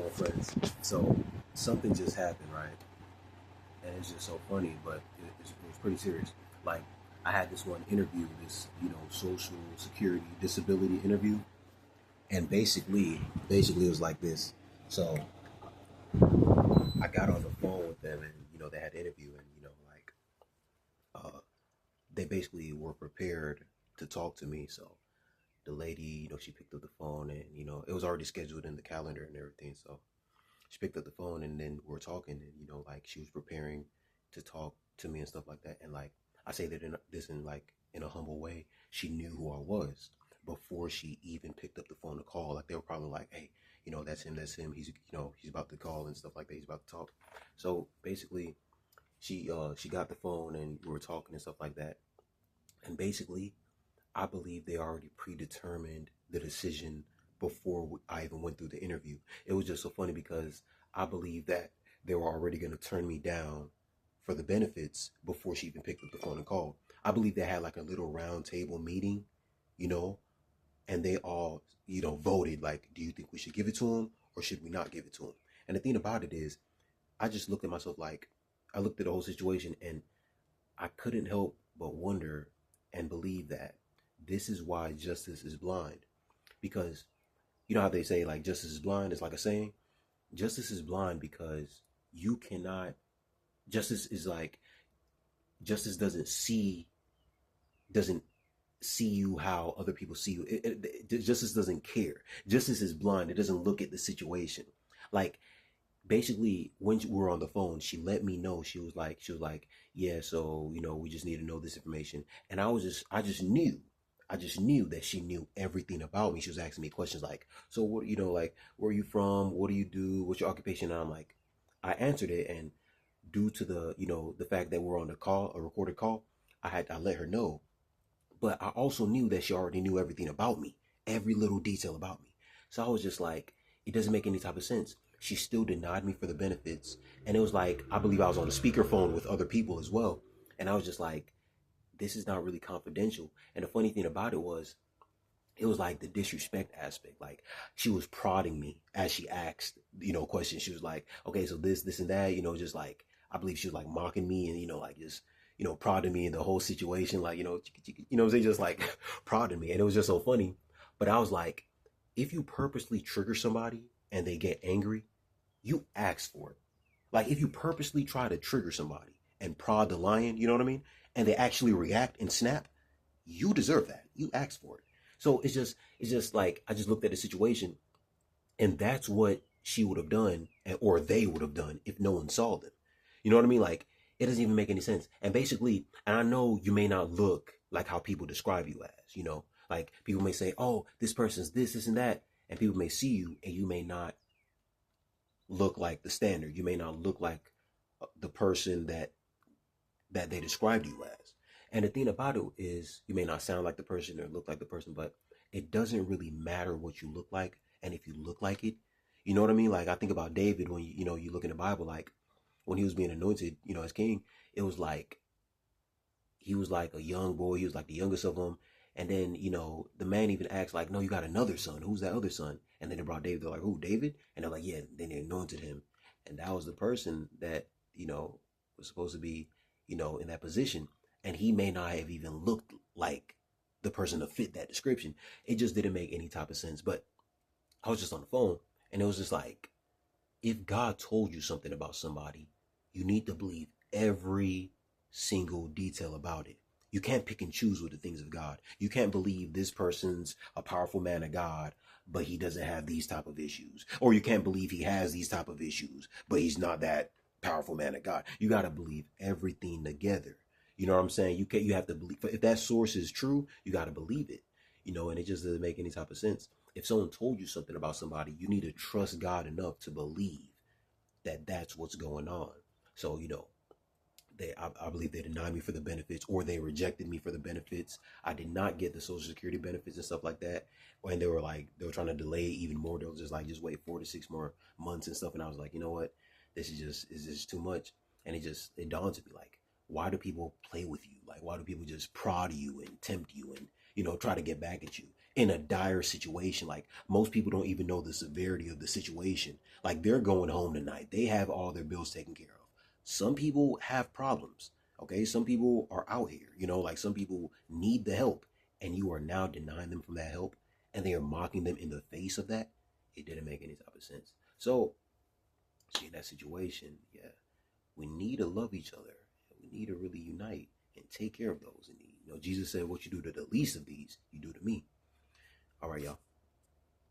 Come on, friends. So something just happened, right? And it's just so funny, but it was pretty serious. Like I had this one interview, this social security disability interview, and basically it was like this. So I got on the phone with them, and they had an interview, and uh, they basically were prepared to talk to me. So the lady, she picked up the phone, and it was already scheduled in the calendar and everything. So she picked up the phone and then we're talking, and like she was preparing to talk to me and stuff like that. And like I say that in like in a humble way, she knew who I was before she even picked up the phone to call. Like they were probably like, hey, that's him, he's he's about to call and stuff like that, he's about to talk. So basically she got the phone and we were talking and stuff like that. And basically I believe they already predetermined the decision before I even went through the interview. It was just so funny because I believe that they were already going to turn me down for the benefits before she even picked up the phone and called. I believe they had like a little round table meeting, you know, and they all, voted like, do you think we should give it to him or should we not give it to him? And the thing about it is, I just looked at myself like, I looked at the whole situation and I couldn't help but wonder and believe that this is why justice is blind. Because you know how they say like justice is blind? It's like a saying. Justice is blind because you cannot, justice is like, justice doesn't see you how other people see you. Justice doesn't care. Justice is blind. It doesn't look at the situation. Like basically when we were on the phone, she let me know. She was like, yeah, so we just need to know this information. And I just knew that she knew everything about me. She was asking me questions like, so what, like, where are you from? What do you do? What's your occupation? And I'm like, I answered it. And due to the fact that we're on the call, a recorded call, I let her know. But I also knew that she already knew everything about me, every little detail about me. So I was just like, it doesn't make any type of sense. She still denied me for the benefits. And it was like, I believe I was on a speakerphone with other people as well. And I was just like, this is not really confidential. And the funny thing about it was like the disrespect aspect. Like she was prodding me as she asked, questions. She was like, okay, so this and that, just like, I believe she was like mocking me and, like just, prodding me in the whole situation. Like, they just like prodding me. And it was just so funny. But I was like, if you purposely trigger somebody and they get angry, you ask for it. Like if you purposely try to trigger somebody and prod the lion, you know what I mean? And they actually react and snap, you deserve that. You asked for it. So it's just like I just looked at the situation, and that's what she would have done, or they would have done if no one saw them. You know what I mean? Like it doesn't even make any sense. And basically, and I know you may not look like how people describe you as, like people may say, "Oh, this person's this, and that," and people may see you, and you may not look like the standard. You may not look like the person that they described you as. And the thing about it is, you may not sound like the person or look like the person, but it doesn't really matter what you look like. And if you look like it, you know what I mean? Like I think about David when you look in the Bible, like when he was being anointed, as king, it was like he was like a young boy. He was like the youngest of them. And then, the man even asked, like, no, you got another son. Who's that other son? And then they brought David. They're like, who, David? And they're like, yeah. Then they anointed him. And that was the person that, was supposed to be, in that position. And he may not have even looked like the person to fit that description. It just didn't make any type of sense. But I was just on the phone and it was just like, if God told you something about somebody, you need to believe every single detail about it. You can't pick and choose with the things of God. You can't believe this person's a powerful man of God, but he doesn't have these type of issues. Or you can't believe he has these type of issues, but he's not that powerful man of God. You got to believe everything together. You know what I'm saying? You have to believe, if that source is true, you got to believe it. And it just doesn't make any type of sense. If someone told you something about somebody, you need to trust God enough to believe that that's what's going on. So, I believe they denied me for the benefits, or they rejected me for the benefits. I did not get the Social Security benefits and stuff like that. And they were trying to delay it even more. They were just like, just wait 4 to 6 more months and stuff. And I was like, you know what? This is just too much. And it dawned to me, like, why do people play with you? Like, why do people just prod you and tempt you and, try to get back at you? in a dire situation. Like most people don't even know the severity of the situation. Like they're going home tonight. They have all their bills taken care of. Some people have problems. Okay. Some people are out here, like some people need the help and you are now denying them from that help and they are mocking them in the face of that. It didn't make any type of sense. So, see, in that situation, yeah, we need to love each other. We need to really unite and take care of those in need. Jesus said, what you do to the least of these, you do to me. All right, y'all.